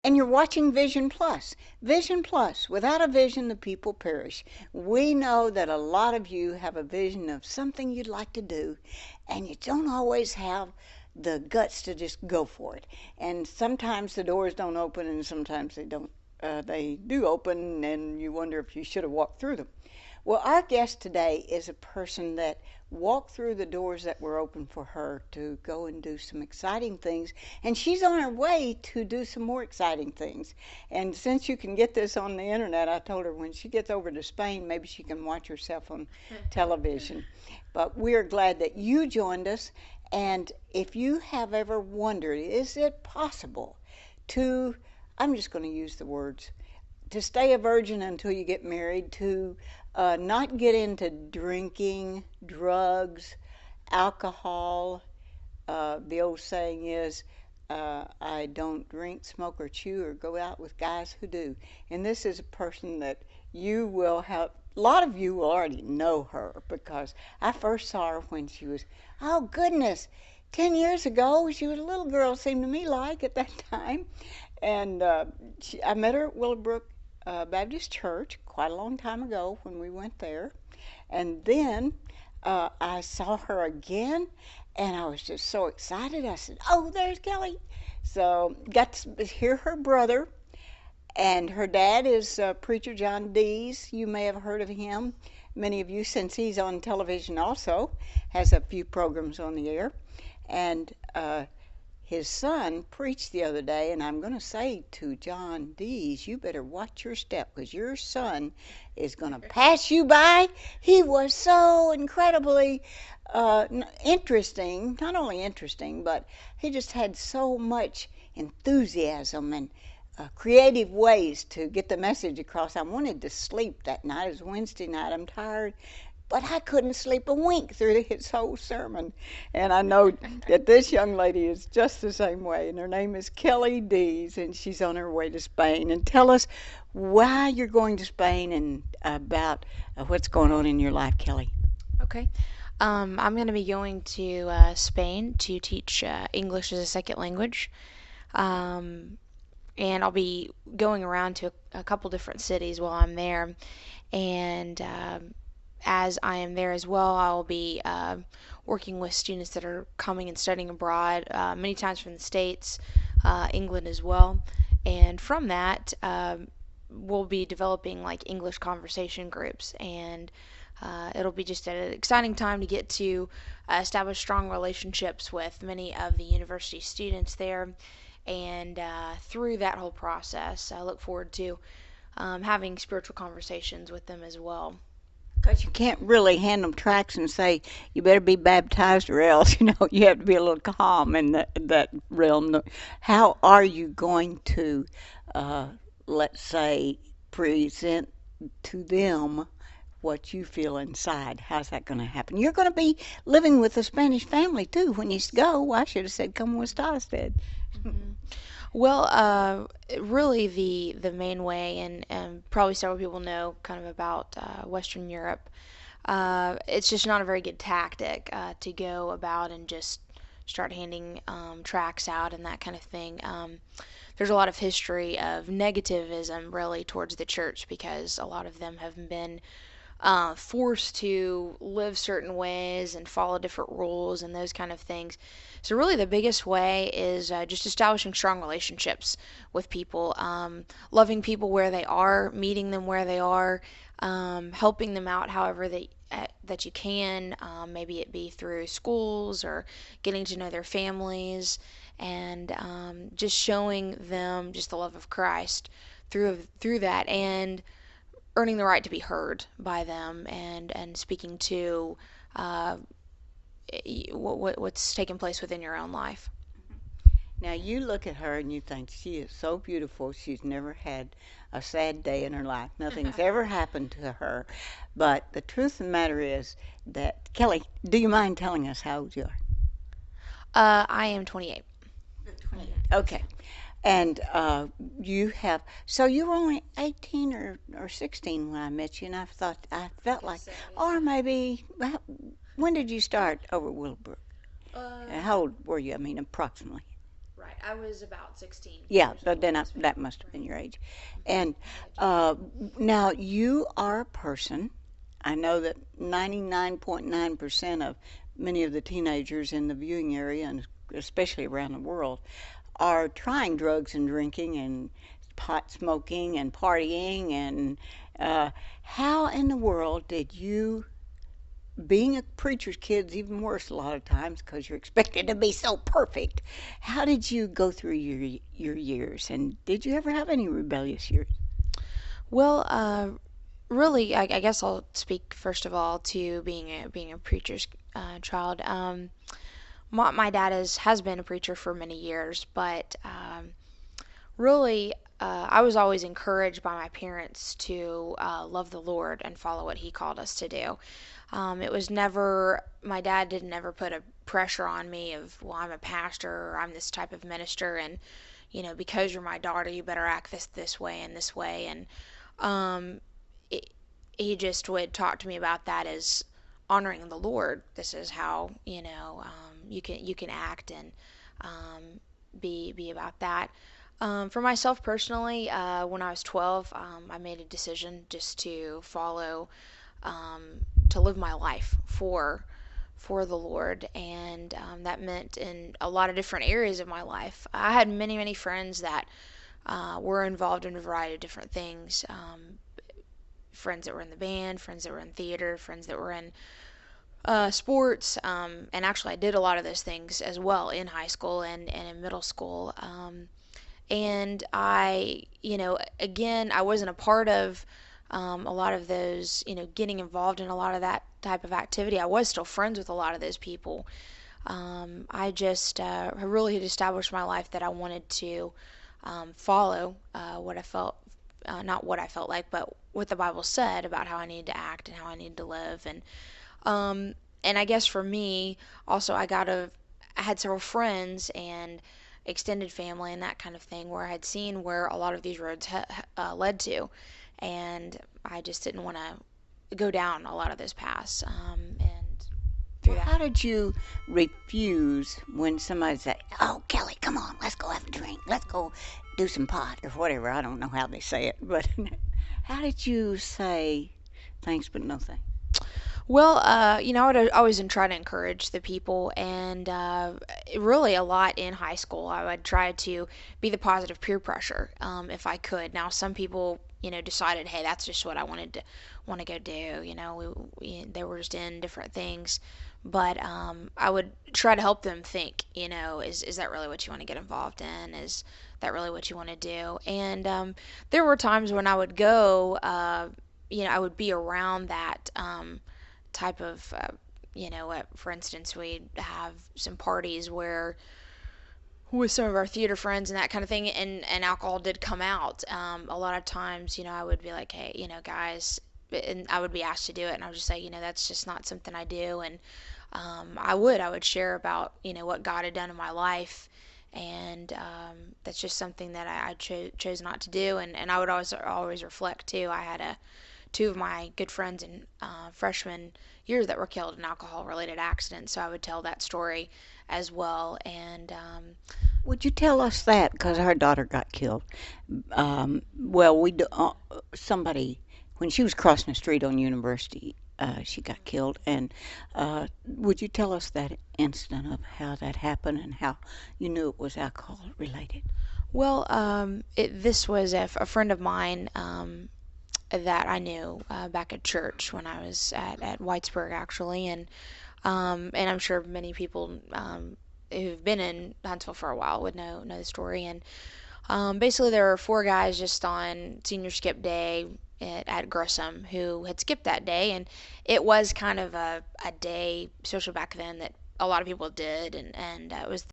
And you're watching Vision Plus. Vision Plus. Without a vision, the people perish. We know that a lot of you have a vision of something you'd like to do, and you don't always have the guts to just go for it. And sometimes the doors don't open, and sometimes they don't. They do open, and you wonder if you should have walked through them. Well, our guest today is a person that walked through the doors that were open for her to go and do some exciting things, and she's on her way to do some more exciting things. And since you can get this on the internet, I told her when she gets over to Spain, maybe she can watch herself on television. But we are glad that you joined us, and if you have ever wondered, is it possible to, I'm just going to use the words, to stay a virgin until you get married, to not get into drinking, drugs, alcohol. The old saying is, I don't drink, smoke, or chew, or go out with guys who do. And this is a person that you will have, a lot of you will already know her because I first saw her when she was, oh goodness, 10 years ago. She was a little girl, seemed to me like, at that time. And I met her at Willowbrook Baptist Church quite a long time ago when we went there. And then I saw her again, and I was just so excited. I said, oh, there's Kelly. So got to hear her brother, and her dad is preacher John Dees. You may have heard of him. Many of you, since he's on television also, has a few programs on the air. And his son preached the other day, and I'm going to say to John Dees, you better watch your step because your son is going to pass you by. He was so incredibly interesting, not only interesting, but he just had so much enthusiasm and creative ways to get the message across. I wanted to sleep that night. It was Wednesday night. I'm tired. But I couldn't sleep a wink through his whole sermon. And I know that this young lady is just the same way. And her name is Kelly Dees, and she's on her way to Spain. And tell us why you're going to Spain and about what's going on in your life, Kelly. Okay. I'm going to be going to Spain to teach English as a second language. Um, and I'll be going around to a couple different cities while I'm there. And as I am there as well, I'll be working with students that are coming and studying abroad, many times from the States, England as well. And from that, we'll be developing like English conversation groups, and it'll be just an exciting time to get to establish strong relationships with many of the university students there. And through that whole process, I look forward to having spiritual conversations with them as well. Because you can't really hand them tracts and say, you better be baptized or else, you have to be a little calm in that realm. How are you going to, let's say, present to them what you feel inside? How's that going to happen? You're going to be living with a Spanish family, too, when you go. I should have said, come with instead. Mhm. Well, really, the main way, and probably several people know kind of about Western Europe. It's just not a very good tactic to go about and just start handing tracts out and that kind of thing. There's a lot of history of negativism really towards the church because a lot of them have been forced to live certain ways and follow different rules and those kind of things. So really the biggest way is just establishing strong relationships with people, loving people where they are, meeting them where they are, helping them out however that you can. Maybe it be through schools or getting to know their families, and just showing them just the love of Christ through that, and earning the right to be heard by them, and speaking to what's taking place within your own life. Now you look at her and you think she is so beautiful. She's never had a sad day in her life. Nothing's ever happened to her. But the truth of the matter is that, Kelly, do you mind telling us how old you are? I am 28. 28. Okay. And you have, so you were only 18 or 16 when I met you, and I felt like, or maybe, when did you start over at Willowbrook? Uh, How old were you? I mean, approximately. right. I was about 16 Yeah, years so old. then Yes, ma'am. that must have been Right. your age. Hmm. And My age. uh, now you are a person. I know that 99.9% of many of the teenagers in the viewing area, and especially around the world, are trying drugs and drinking and pot smoking and partying. And uh, how in the world did you, being a preacher's kid's even worse a lot of times because you're expected to be so perfect. How did you go through your years, and did you ever have any rebellious years? Well, really, I guess I'll speak first of all to being a preacher's child. My dad has been a preacher for many years, but really, I was always encouraged by my parents to love the Lord and follow what He called us to do. It was never, my dad didn't ever put a pressure on me of, well, I'm a pastor or I'm this type of minister, and because you're my daughter, you better act this way and this way. And um, it, he just would talk to me about that as honoring the Lord. This is how you can act and be about that. For myself personally, when I was 12, I made a decision just to follow, to live my life for the Lord, and that meant in a lot of different areas of my life. I had many friends that were involved in a variety of different things. Friends that were in the band, friends that were in theater, friends that were in sports, and actually I did a lot of those things as well in high school and in middle school. And again, I wasn't a part of a lot of those, getting involved in a lot of that type of activity. I was still friends with a lot of those people. I just really had established my life that I wanted to follow what I felt, not what I felt like, but what the Bible said about how I needed to act and how I needed to live. Um, and I guess for me, also, I had several friends and extended family and that kind of thing where I had seen where a lot of these roads led to, and I just didn't want to go down a lot of those paths. And through Well, that. how did you refuse when somebody said, "Oh, Kelly, come on, let's go have a drink, let's go do some pot or whatever"? I don't know how they say it, but how did you say thanks but no thanks? Well, I would always try to encourage the people, and really a lot in high school, I would try to be the positive peer pressure if I could. Now, some people, decided, hey, that's just what I want to go do. They were just in different things, but I would try to help them think. Is that really what you want to get involved in? Is that really what you want to do? And there were times when I would go. I would be around that. Type of for instance, we'd have some parties where with some of our theater friends and that kind of thing, and alcohol did come out. A lot of times, I would be like, hey, guys, and I would be asked to do it, and I would just say, that's just not something I do. And I would share about what God had done in my life, and that's just something that I chose not to do. And I would always reflect too. I had two of my good friends in freshman years that were killed in alcohol related accidents, so I would tell that story as well. And Would you tell us that? Because our daughter got killed. Well, somebody, when she was crossing the street on University, she got killed. And would you tell us that incident of how that happened and how you knew it was alcohol related? well, this was a friend of mine that I knew back at church when I was at Whitesburg actually, and I'm sure many people who've been in Huntsville for a while would know the story. And basically, there were four guys just on senior skip day at Grissom who had skipped that day, and it was kind of a day, especially back then, that a lot of people did, and it was